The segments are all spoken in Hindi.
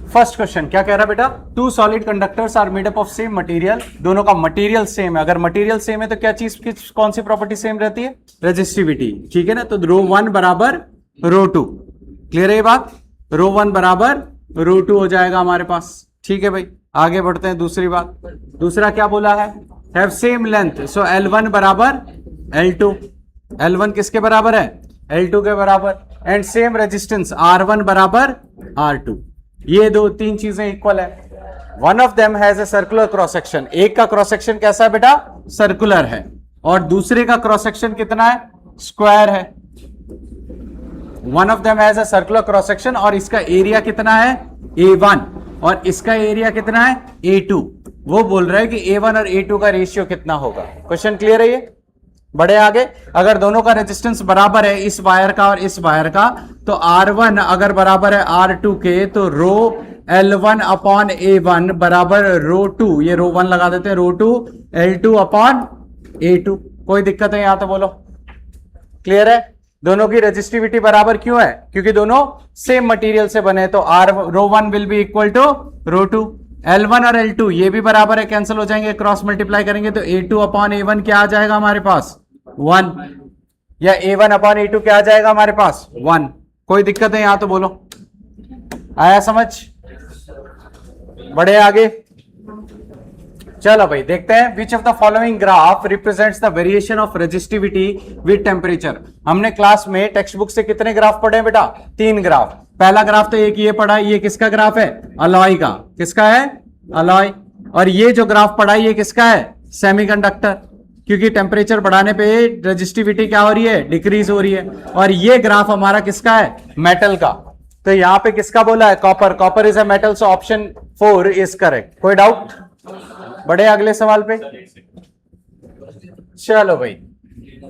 फर्स्ट क्वेश्चन क्या कह रहा है बेटा, two solid conductors are made up of same material, दोनों का मटेरियल सेम है। अगर मटेरियल सेम है तो क्या चीज कौन सी प्रॉपर्टी सेम रहती है, रेजिस्टिविटी, ठीक है ना। तो रो वन बराबर रो टू, क्लियर है ये बात, रो वन बराबर रो टू हो जाएगा हमारे पास, ठीक है भाई। आगे बढ़ते हैं, दूसरी बात, दूसरा क्या बोला है, have same length, so L1 बराबर L2, L1 किसके बराबर है, L2 के बराबर, एंड सेम रेजिस्टेंस R1 बराबर R2, ये दो तीन चीजें इक्वल है। One of them has a circular cross section, एक का क्रॉस सेक्शन कैसा है बेटा, सर्कुलर है, और दूसरे का क्रॉस सेक्शन कितना है, स्क्वायर है। One of them has a circular cross section और इसका एरिया कितना है A1 और इसका एरिया कितना है A2। वो बोल रहा है कि A1 और A2 का रेशियो कितना होगा। क्वेश्चन क्लियर है ये, बड़े आगे। अगर दोनों का रेजिस्टेंस बराबर है, इस वायर का और इस वायर का, तो R1 अगर बराबर है R2 के, तो रो L1 अपॉन A1 बराबर रो 2, ये रो 1 लगा देते हैं, रो 2 L2 अपॉन A2। कोई दिक्कत है यहां तो बोलो, क्लियर है। दोनों की रेजिस्टिविटी बराबर क्यों है, क्योंकि दोनों सेम मटेरियल से बने, तो rho 1 will be equal to rho 2। L1 और L2 ये भी बराबर है, कैंसिल हो जाएंगे, क्रॉस मल्टीप्लाई करेंगे तो A2 अपॉन A1 क्या आ जाएगा हमारे पास 1, या A1 अपॉन A2 क्या आ जाएगा हमारे पास 1। कोई दिक्कत है यहां तो बोलो, आया समझ, बढ़े आगे। चलो भाई देखते हैं, which of the following graph represents the variation of resistivity with temperature. हमने क्लास में टेक्स्ट बुक से कितने ग्राफ पढ़े बेटा, 3 ग्राफ। पहला ग्राफ तो एक ये पढ़ा, ये किसका ग्राफ है, अलॉय का, किसका है अलॉय। और ये जो ग्राफ पढ़ा ये किसका है, सेमीकंडक्टर, क्योंकि टेम्परेचर बढ़ाने पे रेजिस्टिविटी क्या हो रही है, डिक्रीज हो रही है। और ये ग्राफ हमारा किसका है, मेटल का। तो यहां पे किसका बोला है, copper, copper is a metal, so option 4 is correct. कोई डाउट, बढ़े अगले सवाल पे। चलो भाई,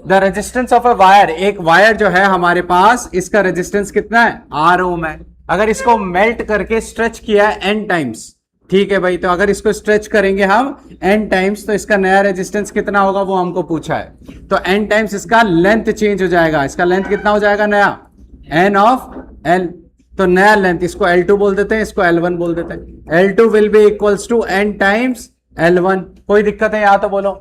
the resistance of a wire, एक वायर जो है हमारे पास, इसका रेजिस्टेंस कितना है, R ओम है। अगर इसको मेल्ट करके स्ट्रेच किया है n टाइम्स, ठीक है भाई, तो अगर इसको स्ट्रेच करेंगे हम n टाइम्स, तो इसका नया रेजिस्टेंस कितना होगा वो हमको पूछा है। तो n टाइम्स इसका लेंथ चेंज हो जाएगा, इसका लेंथ कितना हो जाएगा नया, n ऑफ l। तो नया लेंथ, इसको L2 बोल देते हैं, इसको L1 बोल देते हैं। L2 will be equals to n times L1। कोई दिक्कत है यहां तो बोलो,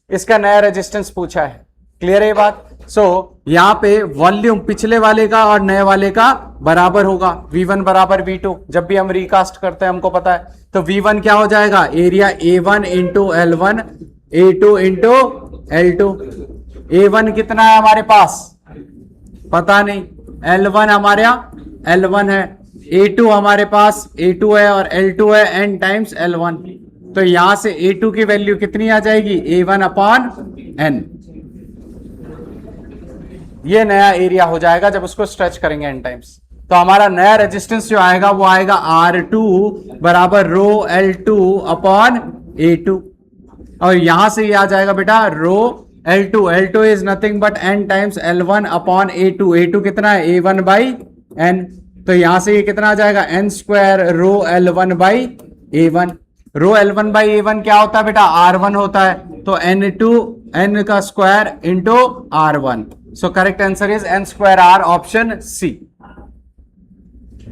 इसका नया रेजिस्टेंस पूछा है, क्लियर है ये बात। सो यहां पे वॉल्यूम पिछले वाले का और नए वाले का बराबर होगा, V1 बराबर V2। जब भी हम रिकास्ट करते हैं हमको पता है, तो V1 क्या हो जाएगा, area A1 into L1, A2 into L2। A1 कितना है हमारे पास पता नहीं, L1 हमारा L1 है, A2 हमारे पास A2 है और L2 है n टाइम्स L1। तो यहां से A2 की वैल्यू कितनी आ जाएगी, A1 अपॉन n। ये नया एरिया हो जाएगा जब उसको स्ट्रेच करेंगे n टाइम्स। तो हमारा नया रेजिस्टेंस जो आएगा वो आएगा R2 बराबर रो L2 अपॉन A2। और यहां से ये आ जाएगा बेटा रो L2, L2 is nothing but n times L1 upon A2। A2 कितना है, A1 बाई n। तो यहां से ये कितना आ जाएगा, n square rho L1 by A1। Rho L1 by A1 क्या होता है बेटा, R1 होता है, तो n का square into R1। So correct answer is n square R, option C.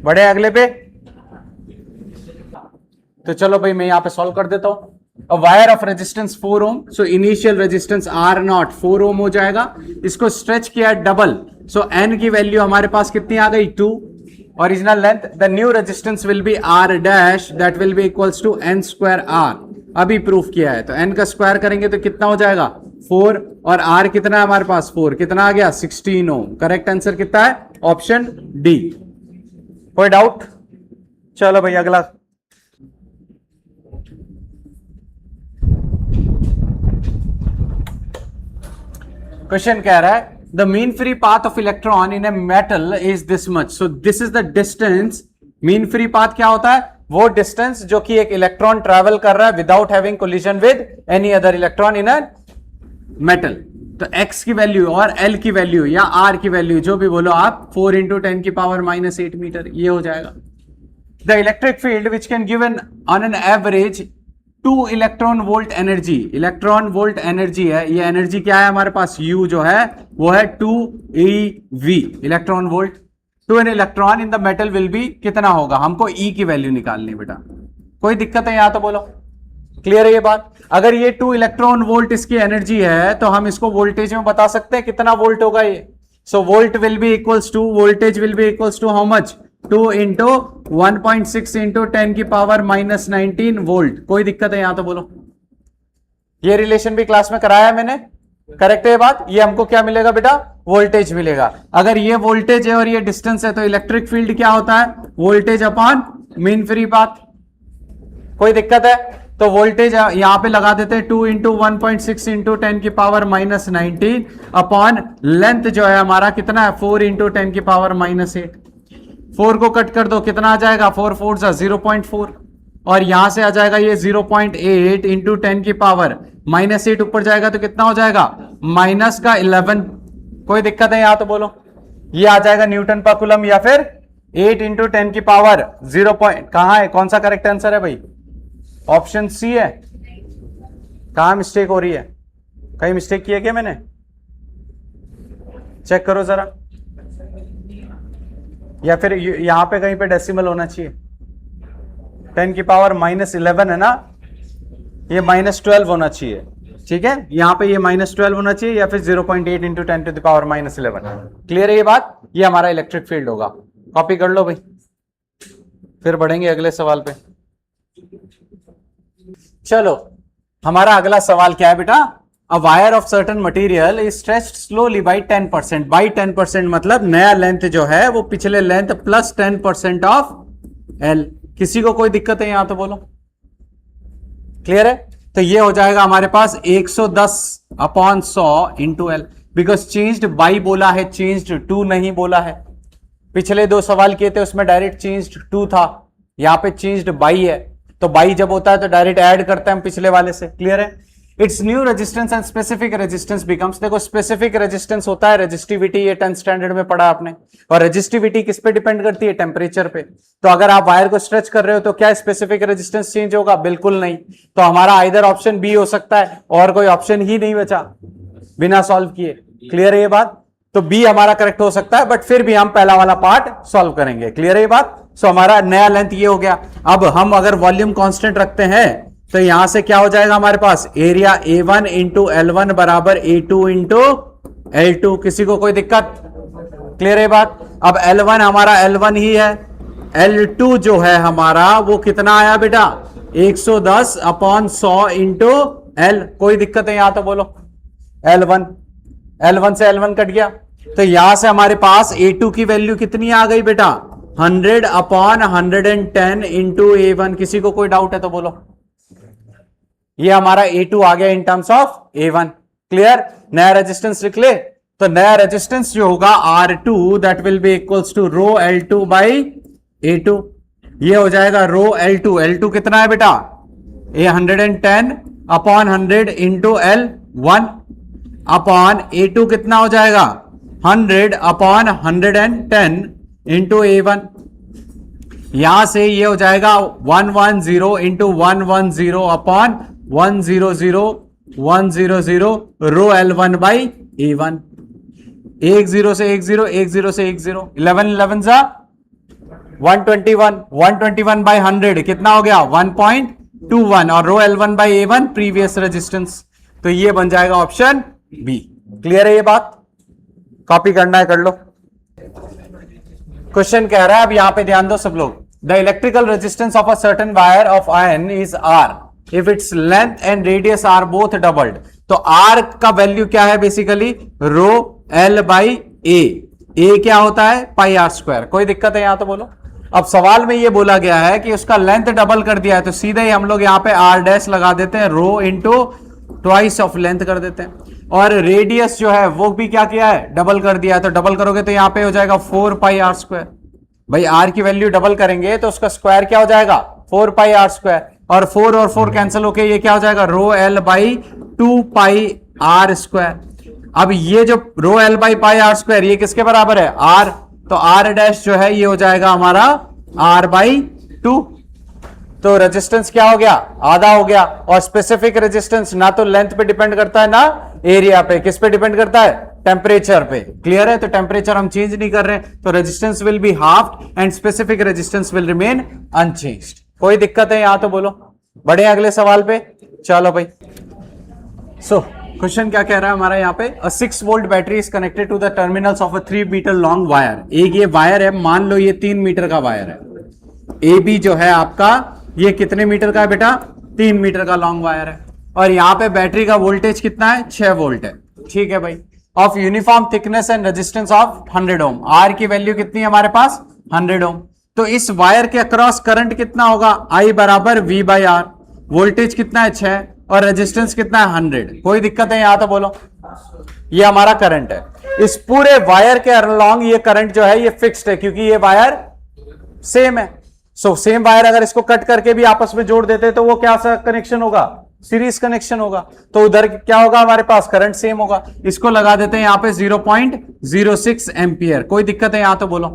बढ़े अगले पे। तो चलो भाई मैं यहां पे सॉल्व कर देता हूं। A wire of resistance 4 ohm, so initial resistance R0 4 ohm हो जाएगा। इसको स्ट्रेच किया डबल, सो n की वैल्यू हमारे पास कितनी आ गई 2। Original length, the new resistance will be R dash, that will be equals to n square R। अभी प्रूफ किया है, तो n का स्क्वायर करेंगे तो कितना हो जाएगा 4, और R कितना है हमारे पास 4, कितना आ गया 16 ओम। करेक्ट आंसर कितना है, ऑप्शन डी। कोई डाउट, चलो भाई अगला। क्वेश्चन कह रहा है the mean free path of electron in a metal is this much, so this is the distance. Mean free path क्या होता है, वो डिस्टेंस जो कि एक इलेक्ट्रॉन ट्रैवल कर रहा है without having collision with any other electron in a metal. तो x की वैल्यू और l की वैल्यू या r की वैल्यू जो भी बोलो आप, 4 इंटू 10 की पावर -8 मीटर, ये हो जाएगा। The electric field which can given on an average 2 electron volt energy. Electron volt energy है, ये एनर्जी क्या है हमारे पास, U जो है वो है 2 eV electron volt. Two an electron in the metal will be कितना होगा, हमको ई की वैल्यू निकालनी बेटा। कोई दिक्कत है यहां तो बोलो, क्लियर है ये बात। अगर ये 2 इलेक्ट्रॉन वोल्ट इसकी एनर्जी है तो हम इसको वोल्टेज में बता सकते हैं कितना वोल्ट होगा ये। So volt will be equals to, voltage will be equals to how much, 2 into 1.6 into 10 की पावर माइनस 19 वोल्ट। कोई दिक्कत है यहां तो बोलो, ये रिलेशन भी क्लास में कराया है मैंने, करेक्ट है ये बात। ये हमको क्या मिलेगा बेटा, वोल्टेज मिलेगा। अगर ये वोल्टेज है और ये डिस्टेंस है तो इलेक्ट्रिक फील्ड क्या होता है, voltage upon mean free path. कोई दिक्कत है तो वोल्टेज यहां पे लगा देते हैं 2 इंटू 1.6 इंटू 10 की पावर माइनस 19 अपॉन लेंथ जो है हमारा कितना है 4 इंटू 10 की पावर माइनस 8। 4 को कट कर दो कितना आ जाएगा, 4 4 जा 0.4 और यहां से आ जाएगा ये 0.8 इंटू 10 की पावर माइनस 8 ऊपर जाएगा तो कितना हो जाएगा माइनस का 11। कोई दिक्कत है यहां तो बोलो, ये आ जाएगा न्यूटन पर कूलम या फिर 8 इंटू 10 की पावर 0 कहां है, कौन सा करेक्ट आंसर है भाई, ऑप्शन सी है। कहां मिस्टेक हो रही है, कहीं मिस्टेक की है क्या मैंने, चेक करो जरा, या फिर यहां पे कहीं पे डेसिमल होना चाहिए। 10 की पावर माइनस 11 है ना, ये माइनस 12 होना चाहिए, ठीक है। यहां पे ये माइनस 12 होना चाहिए या फिर 0.8 into 10 to the power minus 11। Clear है ये बात, ये हमारा इलेक्ट्रिक फील्ड होगा। कॉपी कर लो भाई, फिर बढ़ेंगे अगले सवाल पे। चलो हमारा अगला सवाल क्या है बेटा, अ wire of certain material is stretched slowly by 10%। By 10% मतलब नया लेंथ जो है वो पिछले लेंथ प्लस 10% ऑफ एल। किसी को कोई दिक्कत है यहां तो बोलो, क्लियर है। तो ये हो जाएगा हमारे पास 110 upon 100 into L, because changed by बोला है, चेंज्ड टू नहीं बोला है। पिछले 2 सवाल किए थे उसमें डायरेक्ट चेंज्ड टू था, यहां पे चेंज्ड बाई है, तो बाई जब होता है तो डायरेक्ट ऐड करते हैं हम पिछले वाले से, क्लियर है। It's new resistance and specific resistance becomes, देखो स्पेसिफिक रेजिस्टेंस होता है रेजिस्टिविटी, ये 10th स्टैंडर्ड में पढ़ा आपने, और रेजिस्टिविटी किस पे डिपेंड करती है, टेम्परेचर पे। तो अगर आप वायर को स्ट्रेच कर रहे हो तो क्या स्पेसिफिक रेजिस्टेंस चेंज होगा, बिल्कुल नहीं। तो हमारा आइदर ऑप्शन बी हो सकता है, और कोई ऑप्शन ही नहीं बचा बिना सॉल्व किए, क्लियर है ये बात। तो बी हमारा करेक्ट हो सकता है, बट फिर भी हम पहला वाला पार्ट सॉल्व करेंगे, क्लियर है ये बात। सो हमारा नया लेंथ ये हो गया। अब हम अगर वॉल्यूम कांस्टेंट रखते हैं तो यहां से क्या हो जाएगा हमारे पास, एरिया A1 इंटू L1 बराबर A2 इंटू L2। किसी को कोई दिक्कत, क्लियर है बात। अब L1 हमारा L1 ही है, L2 जो है हमारा वो कितना आया बेटा 110 अपॉन 100 इंटू L। कोई दिक्कत है यहां तो बोलो, L1 से L1 कट गया, तो यहां से हमारे पास A2 की वैल्यू कितनी आ गई बेटा 100 अपॉन 110 इंटू A1। किसी को कोई डाउट है तो बोलो, ये हमारा A2 आ गया in terms of A1, clear. नया रेजिस्टेंस लिख ले, तो नया रेजिस्टेंस जो होगा R2 that will be equals to rho L2 by A2। ये हो जाएगा रो L2, L2 कितना है बेटा ये 110 upon 100 into L1 upon A2 कितना हो जाएगा 100 अपॉन 110 इंटू A1। यहां से ये हो जाएगा 110 into 110 upon 100 row L1 by A1। 10 से 10, 10 से 10, 11 11 जा 121 बाई 100 कितना हो गया 1.21 और रो L1 by A1 previous resistance. तो ये बन जाएगा ऑप्शन बी, क्लियर है ये बात। कॉपी करना है कर लो। क्वेश्चन कह रहा है, अब यहां पे ध्यान दो सब लोग, the electrical resistance of a certain wire of iron is R if its length and radius are both doubled. तो आर का वैल्यू क्या है basically rho L by A क्या होता है पाई आर स्क्वायर। कोई दिक्कत है यहां तो बोलो। अब सवाल में ये बोला गया है कि उसका लेंथ डबल कर दिया है, तो सीधे ही हम लोग यहां पे आर डैश लगा देते हैं, rho into twice of length कर देते हैं, और रेडियस जो है वो भी क्या किया है डबल कर दिया है, तो डबल करोगे तो यहां पे हो जाएगा 4 पाई आर स्क्वायर। भाई आर की वैल्यू डबल करेंगे तो उसका स्क्वायर क्या हो जाएगा 4 पाई आर स्क्वायर, और 4 और 4 कैंसिल होके ये क्या हो जाएगा rho L by 2 pi r square. अब ये जो rho L by pi r square ये किसके बराबर है आर, तो आर डैश जो है ये हो जाएगा हमारा आर बाई 2। तो रेजिस्टेंस क्या हो गया आधा हो गया, और स्पेसिफिक रेजिस्टेंस ना तो लेंथ पे डिपेंड करता है ना एरिया पे, किस पे डिपेंड करता है टेम्परेचर पे। क्लियर है? तो टेम्परेचर हम चेंज नहीं कर रहे हैं, तो resistance will be half and specific resistance will remain unchanged. कोई दिक्कत है यहां तो बोलो। बढ़े अगले सवाल पे। चलो भाई, सो क्वेश्चन क्या कह रहा है हमारा यहाँ पे, a 6 volt battery is connected to the terminals of a 3 metre long wire. एक ये वायर है, मान लो ये 3 मीटर का वायर है। ए बी जो है आपका, ये कितने मीटर का है बेटा? 3 मीटर का लॉन्ग वायर है। और यहाँ पे बैटरी का वोल्टेज कितना है? 6 वोल्ट है। ठीक है भाई। Of uniform thickness and resistance of 100 ohm. R की वैल्यू कितनी है हमारे पास? 100 ओम। तो इस वायर के अक्रॉस करंट कितना होगा? आई बराबर वी बाई आर। वोल्टेज कितना है? 6 और रेजिस्टेंस कितना है? 100। कोई दिक्कत है यहां तो बोलो। ये हमारा करंट है। इस पूरे वायर के अलोंग ये करंट जो है ये फिक्स्ड है, क्योंकि ये वायर सेम है। सो सेम वायर अगर इसको कट करके भी आपस में जोड़ देते तो वो क्या सा कनेक्शन होगा? सीरीज कनेक्शन होगा। तो उधर क्या होगा हमारे पास? करंट सेम होगा। इसको लगा देते हैं यहां पे 0.06 एम्पियर। कोई दिक्कत है यहां तो बोलो।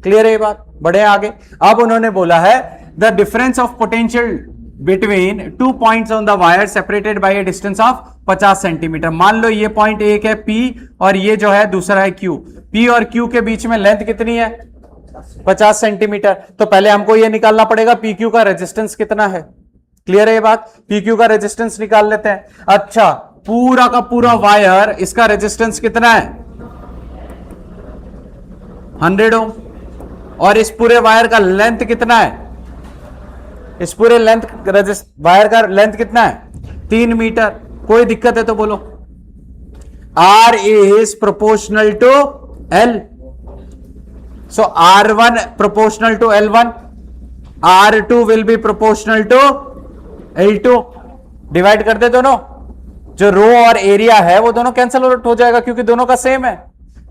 क्लियर है ये बात? बढ़े आगे। अब उन्होंने बोला है the difference of potential between 2 points on the wire separated by a distance of 50 centimetre. मान लो ये पॉइंट एक है P और ये जो है दूसरा है Q। P और Q के बीच में लेंथ कितनी है? 50 सेंटीमीटर। तो पहले हमको ये निकालना पड़ेगा PQ का रेजिस्टेंस कितना है। क्लियर है ये बात? PQ का रेजिस्टेंस निकाल लेते हैं। अच्छा, पूरा का पूरा वायर, इसका रेजिस्टेंस कितना है? 100 ओम। और इस पूरे वायर का लेंथ कितना है? इस पूरे वायर का लेंथ कितना है? 3 मीटर। कोई दिक्कत है तो बोलो। R is proportional to L. So R1 proportional to L1, R2 will be proportional to L2. Divide कर दे दोनों। जो रो और एरिया है वो दोनों कैंसिल आउट हो जाएगा, क्योंकि दोनों का सेम है।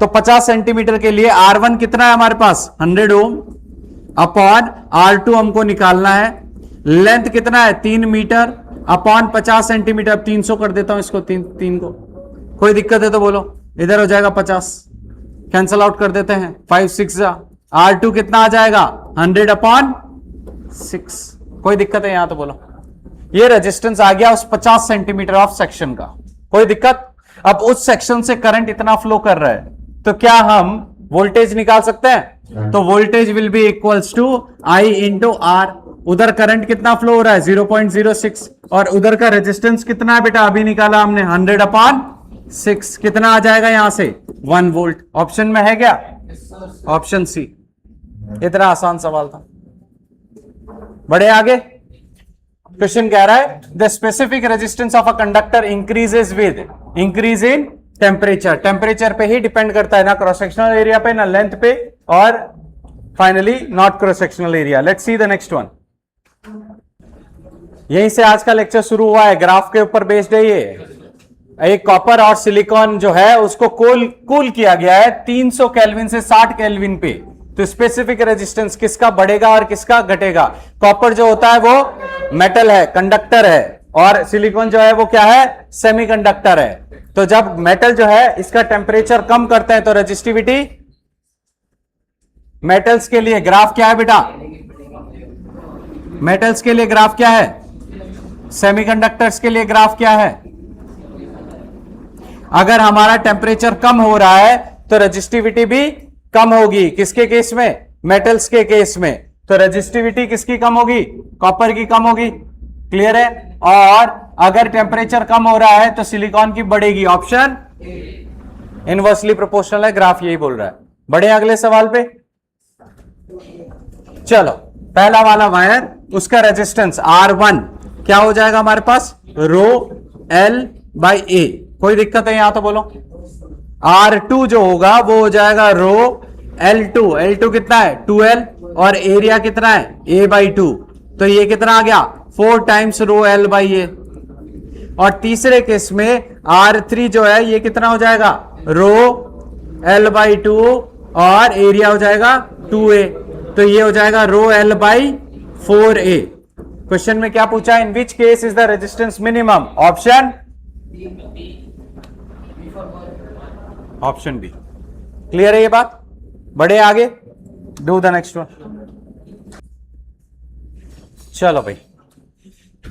तो 50 सेंटीमीटर के लिए R1 कितना है हमारे पास? 100 ओम अपॉन R2 हमको निकालना है। लेंथ कितना है? 3 मीटर अपॉन 50 सेंटीमीटर। 300 कर देता हूं इसको, तीन को। कोई दिक्कत है तो बोलो। इधर हो जाएगा 50, कैंसल आउट कर देते हैं। 5 6 R2 कितना आ जाएगा? 100 अपॉन 6। कोई दिक्कत है यहां तो बोलो। ये रेजिस्टेंस आ गया उस 50 सेंटीमीटर ऑफ सेक्शन का। कोई दिक्कत? अब उस सेक्शन से करंट इतना फ्लो कर रहा है, तो क्या हम वोल्टेज निकाल सकते हैं? तो voltage will be equals to I into R. उधर करंट कितना फ्लो हो रहा है? 0.06। और उधर का रेजिस्टेंस कितना है बेटा? अभी निकाला हमने, 100 अपॉन 6। कितना आ जाएगा यहां से? 1 वोल्ट। ऑप्शन में है क्या? Option C. इतना आसान सवाल था। बढ़े आगे। क्वेश्चन कह रहा है the specific resistance of a conductor increases with increase in temperature. Temperature पे ही डिपेंड करता है, ना क्रॉस सेक्शनल एरिया पे, ना लेंथ पे, और finally not cross sectional area. Let's see the next one. यहीं से आज का लेक्चर शुरू हुआ है, ग्राफ के ऊपर बेस्ड है ये। एक कॉपर और सिलिकॉन जो है उसको कूल किया गया है 300 केल्विन से 60 केल्विन पे। तो स्पेसिफिक रेजिस्टेंस किसका बढ़ेगा और किसका घटेगा? कॉपर जो होता है वो मेटल है, कंडक्टर है, और सिलिकॉन जो है वो क्या है? सेमीकंडक्टर है। तो जब मेटल जो है इसका टेम्परेचर कम करते हैं तो रेजिस्टिविटी, मेटल्स के लिए ग्राफ क्या है बेटा? मेटल्स के लिए ग्राफ क्या है? सेमीकंडक्टर्स के लिए ग्राफ क्या है? अगर हमारा टेम्परेचर कम हो रहा है तो रेजिस्टिविटी भी कम होगी। किसके केस में? मेटल्स के केस में। तो रेजिस्टिविटी किसकी कम होगी? कॉपर की कम होगी। क्लियर है? और अगर टेम्परेचर कम हो रहा है तो सिलिकॉन की बढ़ेगी। ऑप्शन इनवर्सली प्रोपोर्शनल है, ग्राफ यही बोल रहा है। बढ़े अगले सवाल पे। चलो, पहला वाला वायर, उसका रेजिस्टेंस R1 क्या हो जाएगा हमारे पास? रो L बाई A। कोई दिक्कत है यहां तो बोलो। R2 जो होगा वो हो जाएगा रो L2। L2 कितना है? 2L। और एरिया कितना है? A by 2। तो ये कितना आ गया? 4 times rho L by A। और तीसरे केस में R3 जो है ये कितना हो जाएगा? रो L बाई 2 और एरिया हो जाएगा 2A। तो ये हो जाएगा रो L बाई 4A। क्वेश्चन में क्या पूछा? In which case is the resistance minimum? Option option B. Clear है ये बात? बढ़े आगे। Do the next one. चलो भाई,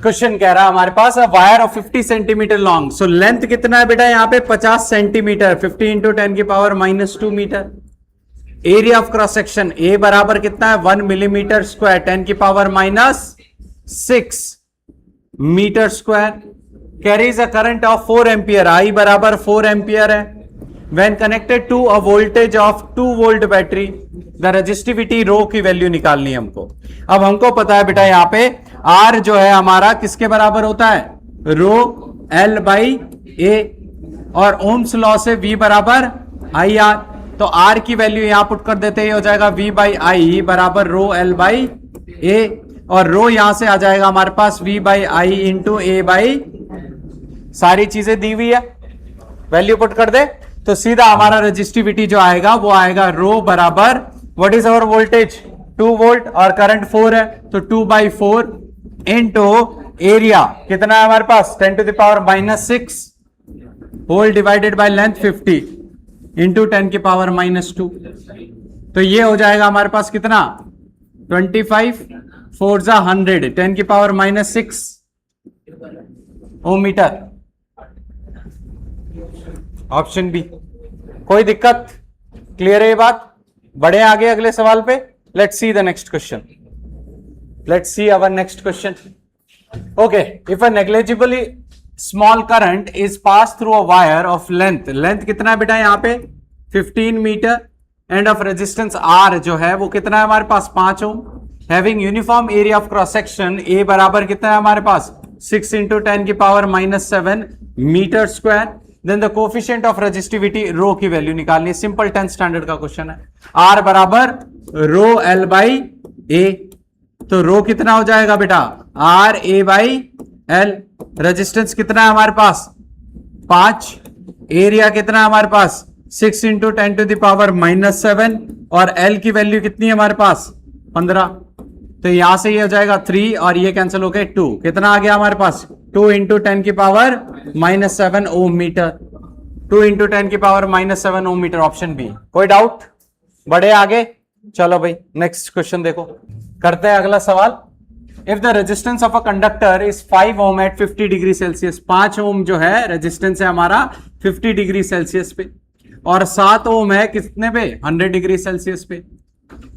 क्वेश्चन कह रहा है हमारे पास a wire of 50 centimetre long, so length कितना है बेटा यहाँ पे 50 सेंटीमीटर, 50 इंटू 10 की power -2 metre. Area of cross section A बराबर कितना है 1 मिलीमीटर स्क्वायर, 10 की power -6 metre square. Carries a current of 4 ampere, I बराबर 4 एम्पियर है। When connected to a voltage of 2 volt battery, the resistivity rho की वैल्यू निकालनी है हमको। अब हमको पता है बेटा यहाँ पे आर जो है हमारा किसके बराबर होता है, रो एल बाई ए, और ओम्स लॉ से V बराबर आई आर। तो आर की वैल्यू यहां पुट कर देते हैं, हो जाएगा V बाई आई बराबर रो एल बाई ए, और रो यहां से आ जाएगा हमारे पास V by I into A by, सारी चीजें दी हुई है, वैल्यू पुट कर दे तो सीधा हमारा रेजिस्टिविटी जो आएगा वो आएगा रो बराबर, what is our voltage 2 volt और करंट 4 है, तो 2/4 इंटू एरिया कितना है हमारे पास 10 to the power -6 whole divided by length 50 into 10 की पावर -2। तो ये हो जाएगा हमारे पास कितना 25 4 जा 100, 10 की power -6 ohm metre. Option B. कोई दिक्कत, क्लियर है ये बात? बढ़े आगे अगले सवाल पे। Let's see the next question. Let's see our next question. Okay, if a negligibly small current is pass through a wire of length, length कितना है बेटा यहाँ पे 15 metre, and of resistance R जो है वो कितना है हमारे पास 5 ohm, having uniform area of cross section A बराबर कितना है हमारे पास 6 इंटू 10 की power -7 metre square. Then the coefficient of resistivity rho की वैल्यू निकालनी है। सिंपल 10th स्टैंडर्ड का क्वेश्चन है। आर बराबर रो एल बाई ए, तो रो कितना हो जाएगा बेटा R A by L. Resistance कितना है हमारे पास 5, एरिया कितना है हमारे पास 6 इंटू 10 टू द पावर -7, और एल की वैल्यू कितनी है हमारे पास 15। तो यहां से ये हो जाएगा 3 और ये कैंसिल हो गए 2, कितना आ गया हमारे पास 2 इंटू 10 की पावर -7 ओम मीटर, 2 इंटू 10 की power -7 ohm metre. Option B. कोई डाउट? बढ़े आगे, चलो भाई नेक्स्ट क्वेश्चन देखो, करते हैं अगला सवाल। If the resistance of a conductor is 5 ohm at 50 degree celsius, 5 ohm जो है रेजिस्टेंस है हमारा 50 डिग्री सेल्सियस पे, और 7 ओम है कितने पे 100 डिग्री सेल्सियस पे,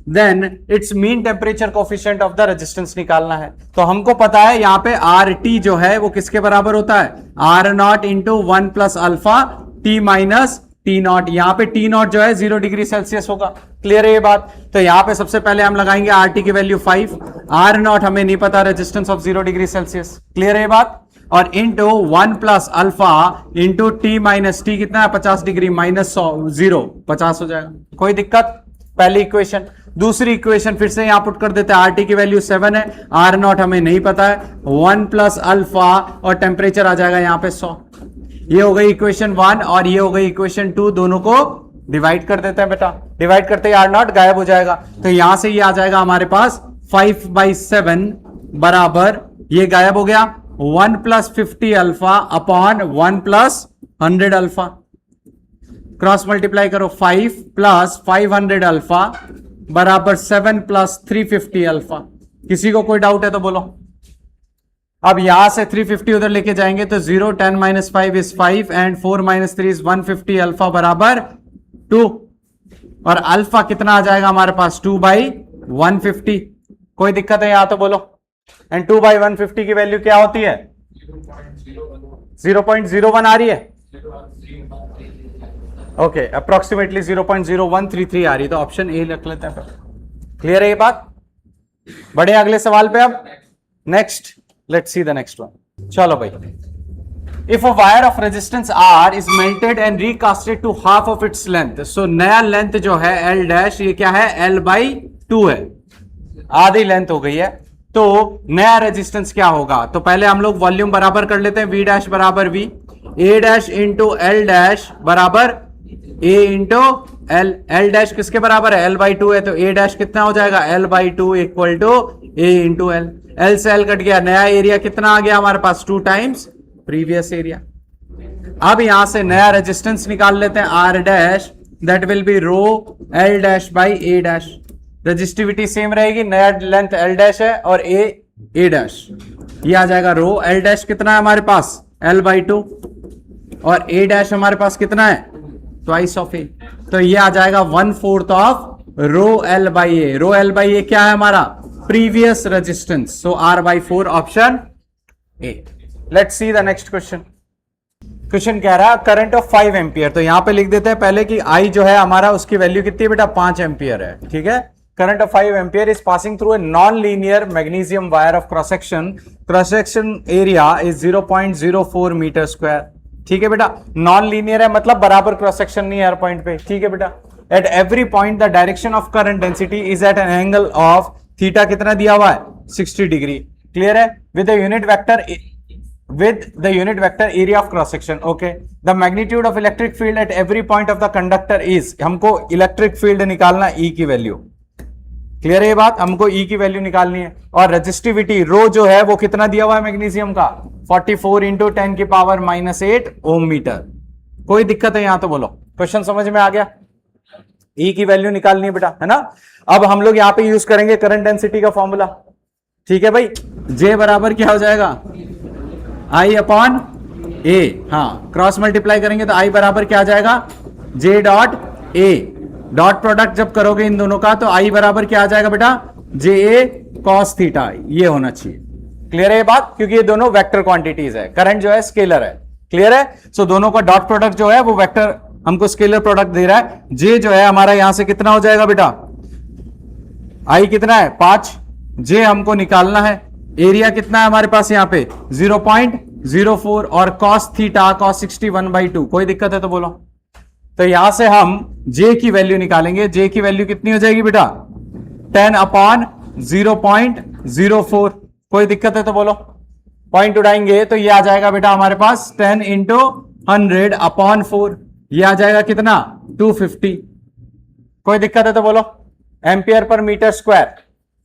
then its mean temperature coefficient of the resistance निकालना है। तो हमको पता है यहाँ पे आर टी जो है वो किसके बराबर होता है R not into 1 plus alpha T minus T not. यहाँ पे टी नॉट जो है 0 डिग्री सेल्सियस होगा। क्लियर है ये बात? तो यहाँ पे सबसे पहले हम लगाएंगे आर टी की वैल्यू 5, आर नॉट हमें नहीं पता, resistance of 0 degree Celsius. Clear है ये बात? और into 1 plus alpha into T minus T कितना है 50 डिग्री -0 50 हो जाएगा। कोई दिक्कत? पहली इक्वेशन। दूसरी इक्वेशन फिर से यहां पुट कर देते हैं, आर टी की वैल्यू 7 है, आर नॉट हमें नहीं पता है, 1 प्लस अल्फा और टेम्परेचर आ जाएगा यहां पे 100। ये हो गई इक्वेशन 1 और ये हो गई इक्वेशन 2, दोनों को डिवाइड कर देते हैं बेटा। डिवाइड करते ही आर नॉट गायब हो जाएगा, तो यहां से ये आ जाएगा हमारे पास 5/7 बराबर, ये गायब हो गया 1 plus 50 alpha upon 1 plus 100 alpha. Cross multiply करो, 5 प्लस 500 अल्फा बराबर 7 प्लस 350 अल्फा। किसी को कोई डाउट है तो बोलो। अब यहां से 350 उधर लेके जाएंगे तो 0, 10 minus 5 is 5 and 4 minus 3 is 150 alpha बराबर 2, और अल्फा कितना आ जाएगा हमारे पास 2/150। कोई दिक्कत है यहां तो बोलो। एंड 2/150 की वैल्यू क्या होती है 0.01 आ रही है। ओके, अप्रोक्सीमेटली 0.0133 आ रही, तो ऑप्शन ए रख लेते हैं। क्लियर है ये बात? बढ़े अगले सवाल पे। अब next, let's see the next one. चलो भाई, if a wire of resistance R is melted and recasted to half of its length, so नया लेंथ जो है एल डैश, ये क्या है L/2 है, आधी लेंथ हो गई है। तो नया रेजिस्टेंस क्या होगा? तो पहले हम लोग वॉल्यूम बराबर कर लेते हैं, V डैश बराबर V, A dash into L dash बराबर A into L। L dash किसके बराबर है L/2 है, तो A डैश कितना हो जाएगा L/2 equal to A into L। L से L कट गया, नया एरिया कितना आ गया हमारे पास 2 टाइम्स प्रीवियस एरिया। अब यहां से नया रेजिस्टेंस निकाल लेते हैं R dash, that will be rho L dash by A dash. Resistivity same रहेगी, नया लेंथ L डैश है और A डैश। ये आ जाएगा रो, एल डैश कितना है हमारे पास, L/2, और ए डैश हमारे पास कितना है, ट्वाइस ऑफ ए, तो ये आ जाएगा 1/4 of row L/A। Row L/A क्या है हमारा, previous resistance, so R/4 option A. Let's see the next question. Question कह रहा है करंट ऑफ 5 एम्पियर, तो यहां पे लिख देते हैं पहले कि आई जो है हमारा उसकी वैल्यू कितनी है बेटा, 5 एम्पियर है, ठीक है। Current of 5 ampere is passing through a non linear magnesium wire of cross section area is 0.04 metre square, ठीक है बेटा। नॉन लीनियर है मतलब बराबर क्रॉस सेक्शन नहीं है हर पॉइंट पे, ठीक है बेटा। At every point the direction of current density is at an angle of theta कितना दिया हुआ है, 60 डिग्री, क्लियर है। With the unit vector area of cross section, okay. The magnitude of electric field at every point of the conductor is, हमको इलेक्ट्रिक फील्ड निकालना ई की वैल्यू, क्लियर है ये बात, हमको ई की वैल्यू निकालनी है। और रेजिस्टिविटी रो जो है वो कितना दिया हुआ है मैग्नीशियम का, 44 इंटू 10⁻⁸ ओम मीटर। कोई दिक्कत है यहां तो बोलो, क्वेश्चन समझ में आ गया। ई की वैल्यू निकालनी है बेटा, है ना। अब हम लोग यहां पे यूज करेंगे करंट डेंसिटी का फॉर्मूला, ठीक है भाई। जे बराबर क्या हो जाएगा, I/A, हाँ क्रॉस मल्टीप्लाई करेंगे तो I बराबर क्या आ जाएगा, J.A। डॉट प्रोडक्ट जब करोगे इन दोनों का तो I बराबर क्या आ जाएगा बेटा, JA cos थीटा, ये होना चाहिए, क्लियर है ये बात, क्योंकि ये दोनों वेक्टर क्वांटिटीज है, करंट जो है स्केलर है, क्लियर है। सो दोनों का डॉट प्रोडक्ट जो है वो वेक्टर हमको स्केलर प्रोडक्ट दे रहा है। J जो है हमारा यहां से कितना हो जाएगा बेटा, I कितना है 5, J हमको निकालना है, एरिया कितना है हमारे पास यहाँ पे 0.04, और cos थीटा cos 61/2, कोई दिक्कत है तो बोलो। तो यहां से हम J की वैल्यू निकालेंगे, J की वैल्यू कितनी हो जाएगी बेटा, 10/0.04, कोई दिक्कत है तो बोलो। पॉइंट उड़ाएंगे तो ये आ जाएगा बेटा हमारे पास 10 इंटू 100/4, ये आ जाएगा कितना 250, कोई दिक्कत है तो बोलो, ampere per metre square,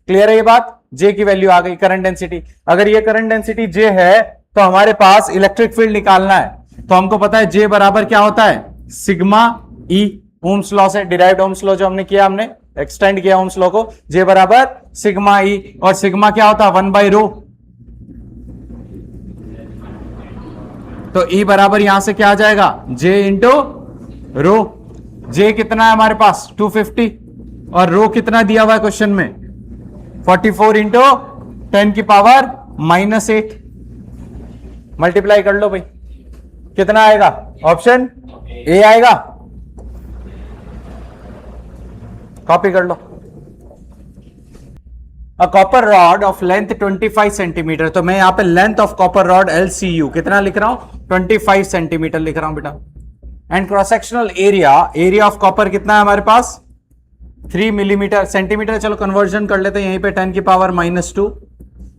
clear है ये बात। J की वैल्यू आ गई, करंट डेंसिटी। अगर ये करंट डेंसिटी J है तो हमारे पास इलेक्ट्रिक फील्ड निकालना है, तो हमको पता है J बराबर क्या होता है, सिग्मा E, ओम्स लॉ से डिराइव्ड ओम्स लॉ जो हमने किया, हमने एक्सटेंड किया ओम्स लॉ को, J बराबर सिग्मा E, और सिग्मा क्या होता है 1/ρ, तो E बराबर यहां से क्या आ जाएगा, J इंटू रो। J कितना है हमारे पास 250, और रो कितना दिया हुआ है क्वेश्चन में 44 इंटू 10⁻⁸, मल्टीप्लाई कर लो भाई, कितना आएगा, ऑप्शन ए आएगा, कॉपी कर लो। A copper rod of length 25 centimetre, तो मैं यहां पे length of copper rod LCU कितना लिख रहा हूं, 25 सेंटीमीटर लिख रहा हूं बेटा। And cross sectional area of copper कितना है हमारे पास 3 मिलीमीटर, सेंटीमीटर चलो कन्वर्जन कर लेते हैं, यहीं पे 10⁻⁻2,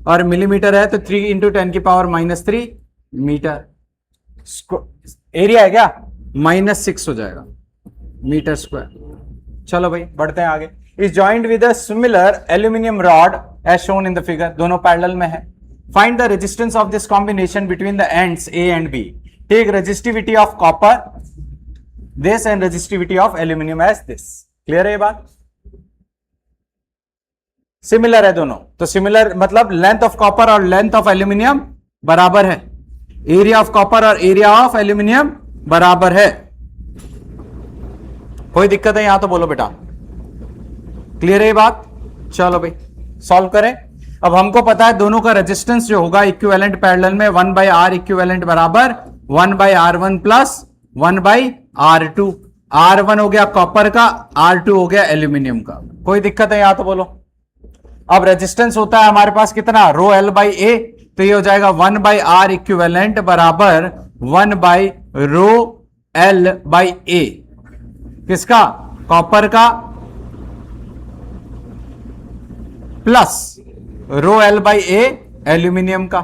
और मिलीमीटर है तो 3 इंटू 10⁻⁻3 मीटर। एरिया है क्या -6 हो जाएगा मीटर स्क्वायर। चलो भाई बढ़ते हैं आगे। Is joined with a similar aluminium rod as shown in the figure, दोनों पैरेलल में है। Find the resistance of this combination between the ends A and B। Take resistivity of copper this and resistivity of aluminium as this, clear है ये बात। सिमिलर है दोनों, तो सिमिलर मतलब लेंथ ऑफ कॉपर और लेंथ ऑफ एल्यूमिनियम बराबर है, एरिया ऑफ कॉपर और एरिया ऑफ एल्यूमिनियम बराबर है, कोई दिक्कत है यहां तो बोलो बेटा, क्लियर है ये बात। चलो भाई सॉल्व करें। अब हमको पता है दोनों का रेजिस्टेंस जो होगा इक्विवेलेंट पैरेलल में 1/R इक्विवेलेंट बराबर 1/R1 प्लस 1/R2। R1 हो गया कॉपर का, R2 हो गया एल्यूमिनियम का, कोई दिक्कत है यहां तो बोलो। अब रेजिस्टेंस होता है हमारे पास कितना ρL/A, तो ये हो जाएगा 1/R इक्विवेलेंट बराबर 1/ρL/A, किसका, कॉपर का, प्लस ρL/A एल्यूमिनियम का।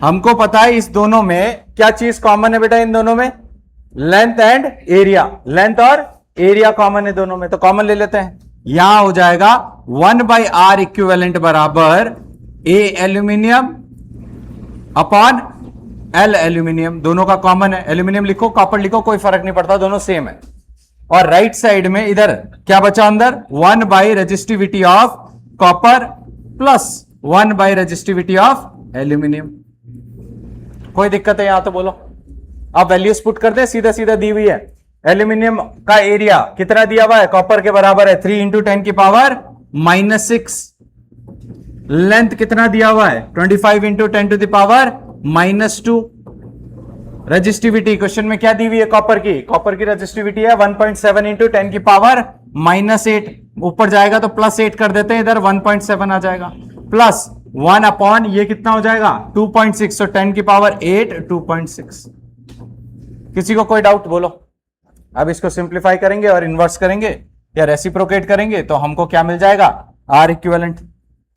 हमको पता है इस दोनों में क्या चीज कॉमन है बेटा, इन दोनों में लेंथ एंड एरिया, लेंथ और एरिया कॉमन है दोनों में, तो कॉमन ले लेते हैं। यहां हो जाएगा 1/R इक्विवेलेंट बराबर A aluminium upon L aluminium, दोनों का कॉमन है। एल्यूमिनियम लिखो कॉपर लिखो कोई फर्क नहीं पड़ता, दोनों सेम है। और राइट साइड में इधर क्या बचा अंदर resistivity of copper plus 1 by resistivity of aluminium. कोई दिक्कत है यहां तो बोलो। आप वैल्यूज पुट कर दे, सीधा सीधा दी हुई है। एल्यूमिनियम का एरिया कितना दिया हुआ है, कॉपर के बराबर है 3 इंटू 10 की पावर -6। लेंथ कितना दिया हुआ है 25 into 10 to the power -2। Resistivity question में क्या दी हुई है कॉपर की, कॉपर की रजिस्टिविटी है 1.7 इंटू 10 की पावर -8। ऊपर जाएगा तो +8 कर देते हैं, इधर 1.7 आ जाएगा, प्लस 1 अपॉन ये कितना हो जाएगा 2.6, तो 10 की पावर 8 2.6। किसी को कोई डाउट बोलो। अब इसको सिंप्लीफाई करेंगे और इन्वर्स करेंगे या रेसिप्रोकेट करेंगे तो हमको क्या मिल जाएगा, आर इक्विवेलेंट।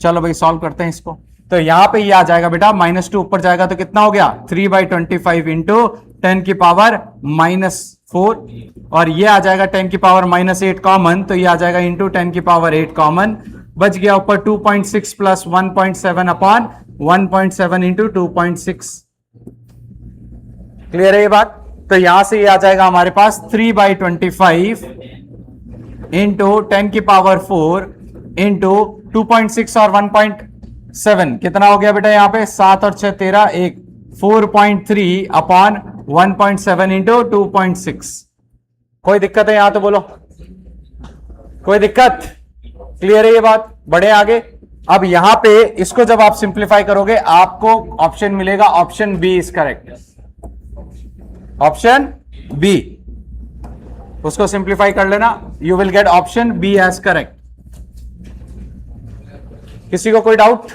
चलो भाई सॉल्व करते हैं इसको। तो यहां पे ये आ जाएगा बेटा -2, ऊपर जाएगा तो कितना हो गया 3/25 इंटू 10 की पावर -4, और ये आ जाएगा 10 की पावर -8 कॉमन, तो ये आ जाएगा इंटू 10 की पावर 8 कॉमन, बच गया ऊपर 2.6 प्लस 1.7 अपॉन 1.7 इंटू 2.6। क्लियर है ये बात। तो यहां से ये आ जाएगा हमारे पास 3/25 इंटू 10 की पावर 4 इंटू 2.6 और 1.7 कितना हो गया बेटा, यहां पे 7 और 6 13, 1 4.3 अपॉन 1.7 इंटू 2.6। कोई दिक्कत है यहां तो बोलो, कोई दिक्कत। क्लियर है ये बात। बढ़े आगे। अब यहां पे इसको जब आप सिंप्लीफाई करोगे आपको ऑप्शन मिलेगा, option B is correct, option B. उसको सिंप्लीफाई कर लेना, you will get option B as correct. किसी को कोई डाउट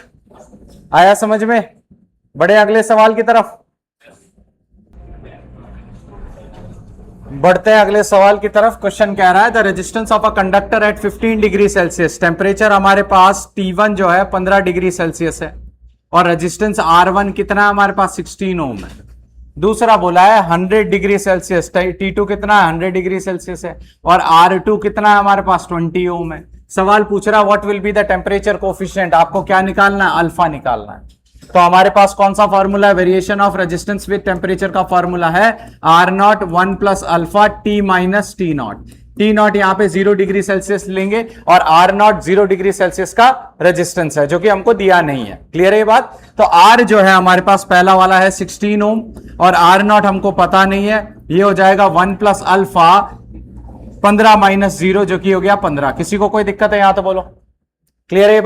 आया समझ में। बढ़े अगले सवाल की तरफ, बढ़ते हैं अगले सवाल की तरफ। क्वेश्चन कह रहा है the resistance of a conductor at 15 degree Celsius. Temperature हमारे पास T1 जो है 15 डिग्री सेल्सियस है, और रेजिस्टेंस R1 कितना है हमारे पास 16 ओम है। दूसरा बोला है 100 डिग्री सेल्सियस, T2 कितना है 100 डिग्री सेल्सियस है, और R2 कितना है हमारे पास 20 ओम है। सवाल पूछ रहा what will be the temperature coefficient. आपको क्या निकालना है, अल्फा निकालना है। तो हमारे पास कौन सा फॉर्मूला है, variation of resistance with temperature का फॉर्मूला है R0 1 plus alpha T minus T0। T0 यहां पे 0 डिग्री सेल्सियस लेंगे और R0 0 डिग्री सेल्सियस का रेजिस्टेंस है जो कि हमको दिया नहीं है। क्लियर है ये बात। तो R जो है हमारे पास पहला वाला है 16 ओम, और R0 हमको पता नहीं है, ये हो जाएगा 1 प्लस अल्फा 15 माइनस 0 जो कि हो गया 15। किसी को कोई दिक्कत है यहां तो बोलो। क्लियर है ये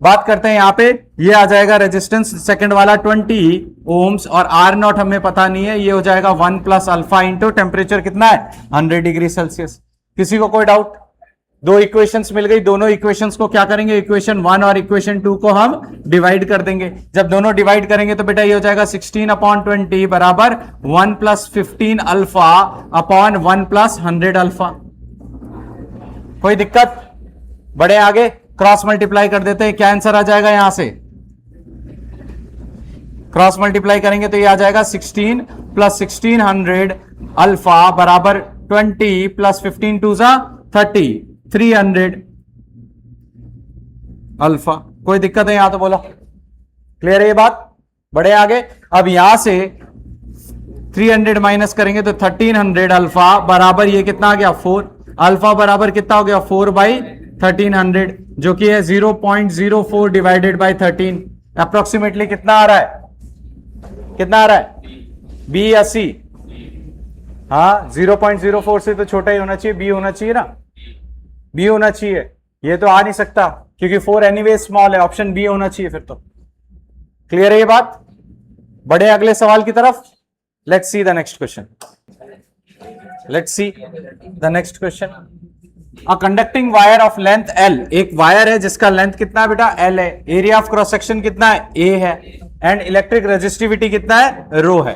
बात करते हैं यहां पे। ये आ जाएगा रेजिस्टेंस सेकंड वाला 20 ओम्स, और R0 हमें पता नहीं है, ये हो जाएगा 1 प्लस अल्फा इंटू टेम्परेचर कितना है 100 डिग्री सेल्सियस। किसी को कोई डाउट। दो इक्वेशंस मिल गई, दोनों इक्वेशंस को क्या करेंगे, इक्वेशन 1 और इक्वेशन 2 को हम डिवाइड कर देंगे। जब दोनों डिवाइड करेंगे तो बेटा ये हो जाएगा 16 अपॉन 20 बराबर 1 plus 15 alpha upon 1 plus 100 alpha. कोई दिक्कत। बढ़े आगे, क्रॉस मल्टीप्लाई कर देते हैं, क्या आंसर आ जाएगा यहां से, क्रॉस मल्टीप्लाई करेंगे तो ये आ जाएगा 16 प्लस 1600 अल्फा बराबर 20 प्लस 15 टू 30 300 अल्फा। कोई दिक्कत है यहां तो बोलो। क्लियर है ये बात। बढ़े आगे। अब यहां से 300 माइनस करेंगे तो 1300 अल्फा बराबर ये कितना आ गया 4। अल्फा बराबर कितना हो गया 4/1300 जो कि है 0.04 डिवाइडेड बाय 13। अप्रोक्सीमेटली कितना आ रहा है, कितना आ रहा है, बी या सी। हाँ 0.04 से तो छोटा ही होना चाहिए, बी होना चाहिए ना, बी होना चाहिए। ये तो आ नहीं सकता क्योंकि 4 एनीवे स्मॉल है, ऑप्शन बी होना चाहिए फिर तो। क्लियर है ये बात। बढ़े अगले सवाल की तरफ। Let's see the next question. Let's see the next question. A conducting wire of length L, एक वायर है जिसका लेंथ कितना है बेटा L है, एरिया ऑफ क्रॉस सेक्शन कितना है A है, एंड इलेक्ट्रिक रेजिस्टिविटी कितना है रो है।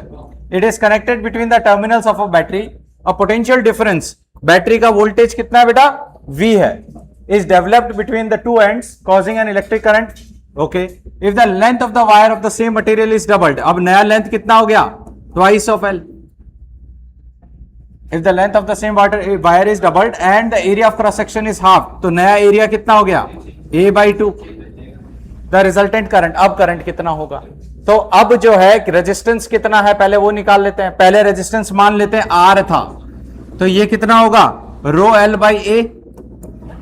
It is connected between the terminals of a battery. A potential difference, battery का वोल्टेज कितना है बेटा V है, is developed between the two ends causing an electric current. Okay, if the length of the wire of the same material is doubled. अब नया लेंथ कितना हो गया, twice of L। If the length of the same wire is doubled and the area of cross section is half, तो नया एरिया कितना हो गया A/2। The resultant current, अब करंट कितना होगा। तो अब जो है रेजिस्टेंस कितना है पहले वो निकाल लेते हैं। पहले रेजिस्टेंस मान लेते हैं R था, तो ये कितना होगा ρL/A।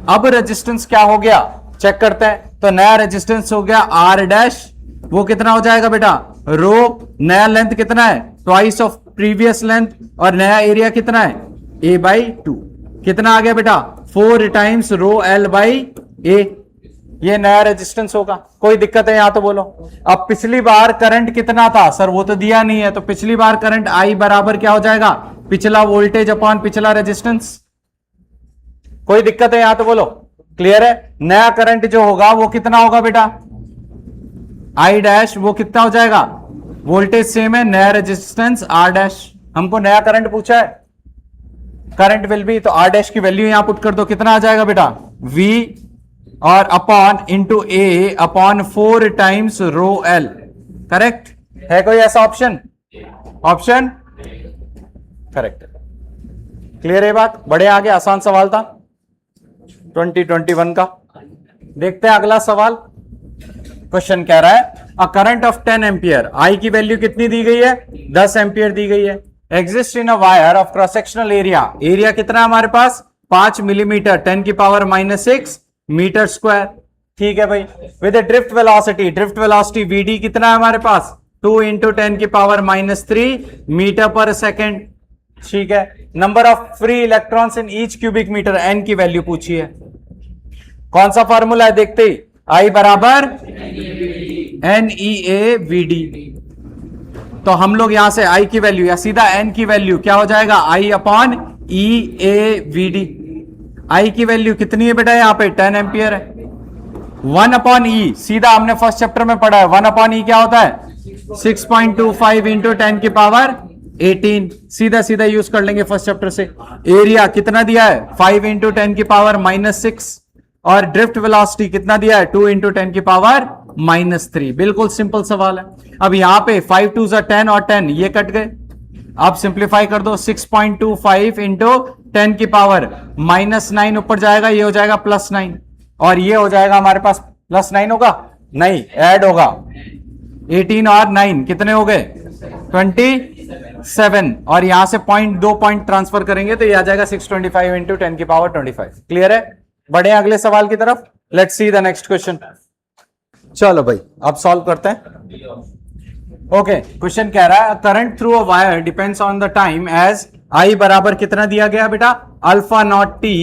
अब रेजिस्टेंस क्या हो गया चेक करते हैं। तो नया रेजिस्टेंस हो गया आर डैश, वो कितना हो जाएगा बेटा रो, नया लेंथ कितना है ट्वाइस ऑफ प्रीवियस लेंथ, और नया एरिया कितना है ए बाई टू, कितना आ गया बेटा 4 टाइम्स रो एल बाई ए, ये नया रेजिस्टेंस होगा। कोई दिक्कत है यहां तो बोलो। अब पिछली बार करंट कितना था सर, वो तो दिया नहीं है, तो पिछली बार करंट आई बराबर क्या हो जाएगा, पिछला वोल्टेज अपॉन पिछला रेजिस्टेंस। कोई दिक्कत है यहां तो बोलो, क्लियर है। नया करंट जो होगा वो कितना होगा बेटा आई डैश, वो कितना हो जाएगा, वोल्टेज सेम है, नया रेजिस्टेंस आर डैश। हमको नया करंट पूछा है, करंट विल बी, तो आर डैश की वैल्यू यहां पुट कर दो, कितना आ जाएगा बेटा वी और upon into A upon 4 times rho L. Correct है कोई ऐसा ऑप्शन, ऑप्शन करेक्ट। क्लियर है बात, बड़े आगे आसान सवाल था 2021 का। देखते हैं अगला सवाल। क्वेश्चन कह रहा है अ करंट ऑफ 10 एम्पियर, आई की वैल्यू कितनी दी गई है 10 एम्पियर दी गई है, exist in a wire of cross sectional area, area कितना है हमारे पास 5 मिलीमीटर 10 की पावर -6 मीटर स्क्वायर। ठीक है भाई, with drift velocity, drift velocity VD कितना है हमारे पास 2 इंटू 10 की पावर -3 मीटर पर सेकेंड। ठीक है, number of free electrons in each cubic metre, N की वैल्यू पूछी है। कौन सा फॉर्मूला है देखते ही, आई बराबर N E A V D, तो हम लोग यहां से आई की वैल्यू या सीधा एन की वैल्यू क्या हो जाएगा I upon E A V D. I की वैल्यू कितनी है बेटा यहां पे 10 एम्पियर है, 1 अपॉन ई सीधा हमने फर्स्ट चैप्टर में पढ़ा है, 1 अपॉन ई क्या होता है 6.25 इंटू 10 की पावर 18, सीधा सीधा यूज कर लेंगे फर्स्ट चैप्टर से। एरिया कितना दिया है 5 इंटू 10 की पावर -6, और ड्रिफ्ट वेलोसिटी कितना दिया है 2 इंटू 10 की पावर -3। बिल्कुल सिंपल सवाल है। अब यहां पे 5 2 10 और 10 ये कट गए, आप सिंप्लीफाई कर दो 6.25 इंटू 10 की पावर -9 ऊपर जाएगा, ये हो जाएगा +9, और ये हो जाएगा हमारे पास +9 होगा नहीं ऐड होगा 18 और 9 कितने हो गए 27, और यहां से 2 पॉइंट ट्रांसफर करेंगे तो ये आ जाएगा 625 इंटू 10 की पावर 25। क्लियर है, बढ़े अगले सवाल की तरफ। Let's see the next question. चलो भाई अब सॉल्व करते हैं। ओके, क्वेश्चन कह रहा है current through a wire depends on the time as I बराबर कितना दिया गया बेटा alpha naught t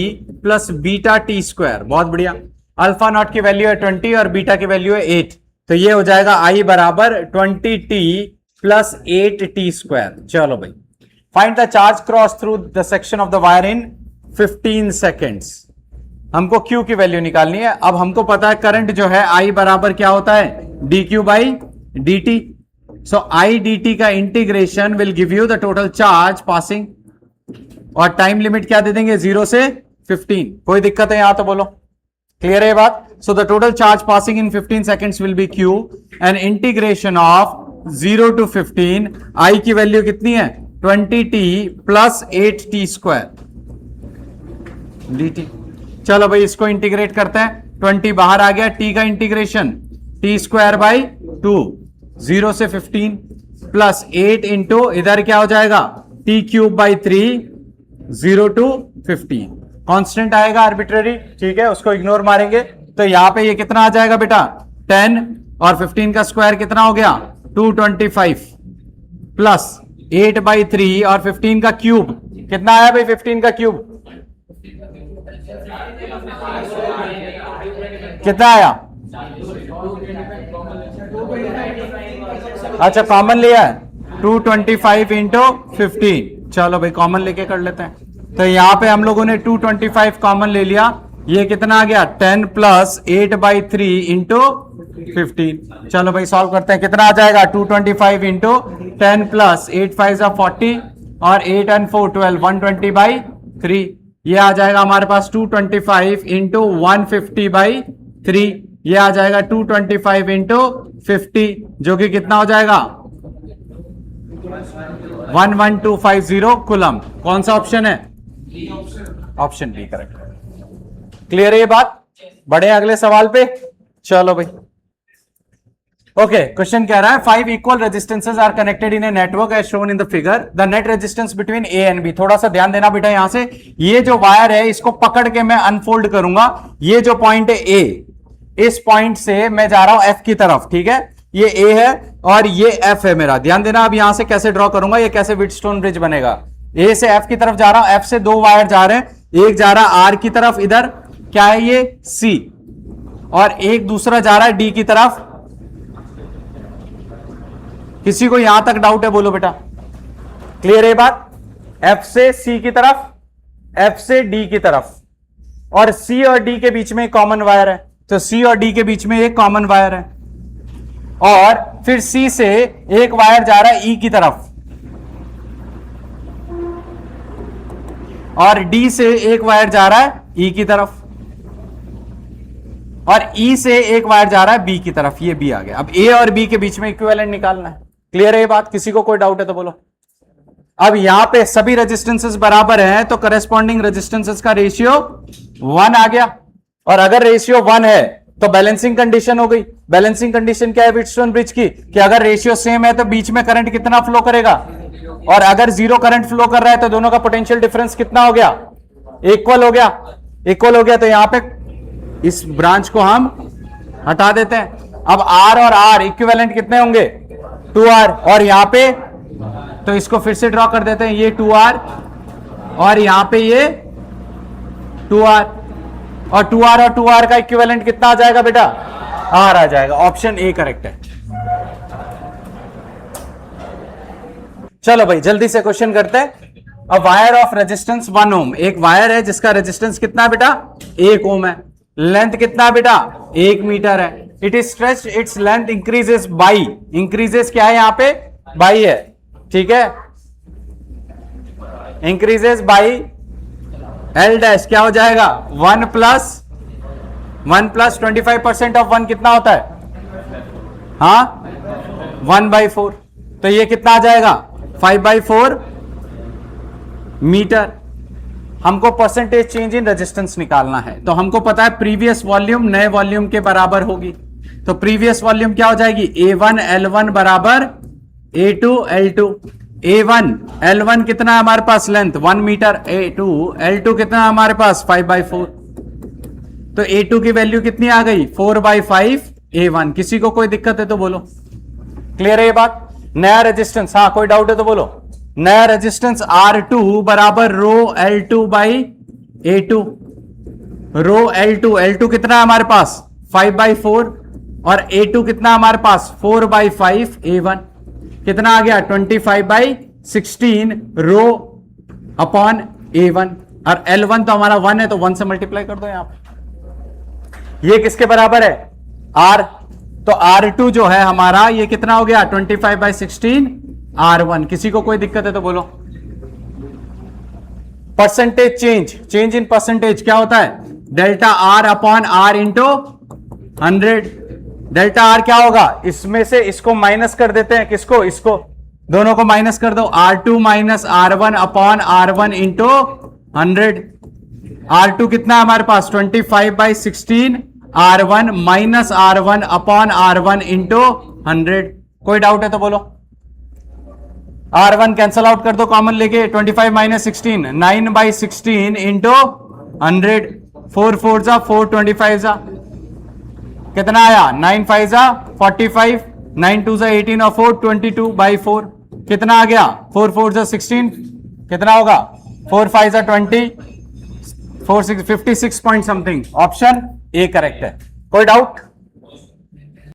plus beta t square. बहुत बढ़िया, अल्फा नॉट की वैल्यू है 20 और बीटा की वैल्यू है 8, तो ये हो जाएगा आई बराबर 20 टी प्लस 8 टी स्क्वायर। चलो भाई, find the charge cross through the section of the wire in 15 seconds. हमको Q की वैल्यू निकालनी है। अब हमको पता है करंट जो है I बराबर क्या होता है dQ by dt, so I dt का integration will give you the total charge passing, और टाइम लिमिट क्या दे देंगे 0 से 15। कोई दिक्कत है यहां तो बोलो, क्लियर है ये बात। So the total charge passing in 15 seconds will be Q and integration of 0 to 15, I की वैल्यू कितनी है 20t plus 8t square dt। चलो भाई इसको इंटीग्रेट करते हैं, 20 बाहर आ गया, t का इंटीग्रेशन t स्क्वायर बाई 2 0 से 15 प्लस 8 इंटू इधर क्या हो जाएगा t cube by 3 0 to 15। Constant आएगा आर्बिट्रेरी, ठीक है, उसको इग्नोर मारेंगे तो यहां पे ये कितना आ जाएगा बेटा 10 और 15 का स्क्वायर कितना हो गया 225 प्लस 8 बाई 3 और 15 का क्यूब कितना आया भाई 15 का क्यूब कितना आया, अच्छा कॉमन लिया है 225 इंटू 15। चलो भाई कॉमन लेके कर लेते हैं, तो यहां पे हम लोगों ने 225 कॉमन ले लिया, ये कितना आ गया 10 प्लस 8 बाई 3 इंटू 15। चलो भाई सॉल्व करते हैं, कितना आ जाएगा 225 इंटू 10 प्लस 8 5 40 और 8 and 4 12 120 बाई 3, ये आ जाएगा हमारे पास 225 इंटू 150 बाई 3, ये आ जाएगा 225 इंटू 50 जो कि कितना हो जाएगा 11250 कूलम। कौन सा ऑप्शन है ऑप्शन बी करेक्ट। क्लियर है ये बात, बढ़े अगले सवाल पे। चलो भाई ओके, क्वेश्चन कह रहा है 5 equal resistances are connected in a network as shown in the figure, the net resistance between A and B. थोड़ा सा ध्यान देना बेटा, यहां से ये जो वायर है इसको पकड़ के मैं अनफोल्ड करूंगा, ये जो पॉइंट है ए, इस पॉइंट से मैं जा रहा हूं एफ की तरफ, ठीक है, ये ए है और ये एफ है मेरा। ध्यान देना अब यहां से कैसे ड्रॉ करूंगा, ये कैसे व्हीटस्टोन ब्रिज बनेगा। ए से एफ की तरफ जा रहा हूं, एफ से दो वायर जा रहे हैं, एक जा रहा है आर की तरफ, इधर क्या है ये सी, और एक दूसरा जा रहा है डी की तरफ। किसी को यहां तक डाउट है बोलो बेटा, क्लियर है बात? एफ से सी की तरफ, एफ से डी की तरफ, और सी और डी के बीच में एक कॉमन वायर है, तो सी और डी के बीच में एक कॉमन वायर है, और फिर सी से एक वायर जा रहा है ई की तरफ, और डी से एक वायर जा रहा है ई की तरफ, और ई से एक वायर जा रहा है बी की तरफ। ये बी आ गया। अब ए और बी के बीच में इक्विवेलेंट निकालना है। क्लियर है ये बात? किसी को कोई डाउट है तो बोलो। अब यहां पे सभी रेजिस्टेंसेस बराबर हैं, तो करेस्पॉन्डिंग रेजिस्टेंसेस का रेशियो 1 आ गया, और अगर रेशियो 1 है तो बैलेंसिंग कंडीशन हो गई। बैलेंसिंग कंडीशन क्या है व्हीटस्टोन ब्रिज की, कि अगर रेशियो सेम है तो बीच में करंट कितना फ्लो करेगा, और अगर जीरो करंट फ्लो कर रहा है तो दोनों का पोटेंशियल डिफरेंस कितना हो गया, इक्वल हो गया। इक्वल हो गया तो यहां पे इस ब्रांच को हम हटा देते हैं। अब आर और आर इक्विवेलेंट कितने होंगे, 2R, और यहां पे तो इसको फिर से ड्रॉ कर देते हैं, ये 2R और यहां पे ये 2R, और 2R और 2R का इक्विवेलेंट कितना आ जाएगा बेटा, R आ जाएगा। ऑप्शन ए करेक्ट है। चलो भाई जल्दी से क्वेश्चन करते हैं। अ वायर ऑफ रेजिस्टेंस 1 ओम, एक वायर है जिसका रेजिस्टेंस कितना है बेटा, 1 ओम है, लेंथ कितना है बेटा, 1 मीटर है। It is stretched, its length increases by, increases क्या है यहां पे, बाई है, ठीक है, इंक्रीजेस बाई एल डैश, क्या हो जाएगा 1 प्लस 25% ऑफ 1 कितना होता है, हाँ 1/4, तो ये कितना आ जाएगा 5/4 मीटर। हमको परसेंटेज चेंज इन रेजिस्टेंस निकालना है, तो हमको पता है प्रीवियस वॉल्यूम नए वॉल्यूम के बराबर होगी, तो प्रीवियस वॉल्यूम क्या हो जाएगी, A1 L1 बराबर A2 L2। A1 L1 कितना है हमारे पास, लेंथ 1 मीटर, A2 L2 कितना है हमारे पास 5/4, तो A2 की वैल्यू कितनी आ गई 4/5 A1। किसी को कोई दिक्कत है तो बोलो। क्लियर है ये बात? नया रेजिस्टेंस, हाँ कोई डाउट है तो बोलो। नया रेजिस्टेंस R2 बराबर रो L2 by A2, row L2 कितना है हमारे पास 5/4, और A2 कितना हमारे पास 4/5 A1, कितना आ गया 25/16 रो अपॉन A1, और L1 तो हमारा 1 है तो 1 से मल्टीप्लाई कर दो यहां पे। ये किसके बराबर है, R, तो R2 जो है हमारा ये कितना हो गया 25/16 R1। किसी को कोई दिक्कत है तो बोलो। परसेंटेज चेंज इन परसेंटेज क्या होता है, delta R upon R into 100। Delta R क्या होगा, इसमें से इसको माइनस कर देते हैं, किसको, इसको, दोनों को माइनस कर दो, R2 minus R1 upon R1 into 100। R2 कितना है हमारे पास 25/16 R1 minus R1 upon R1 into 100। कोई डाउट है तो बोलो। R1 कैंसल आउट कर दो कॉमन लेके, 25 माइनस 16 9/16 इंटू 100, 4 4 जा 4, 25 जा कितना आया 9 5 जा 45, 9 2 जा 18 और 4 22/4 कितना आ गया 4 4 जा 16 कितना होगा 4 5 जा 20, 4 6 56 point something. Option A correct है। कोई डाउट?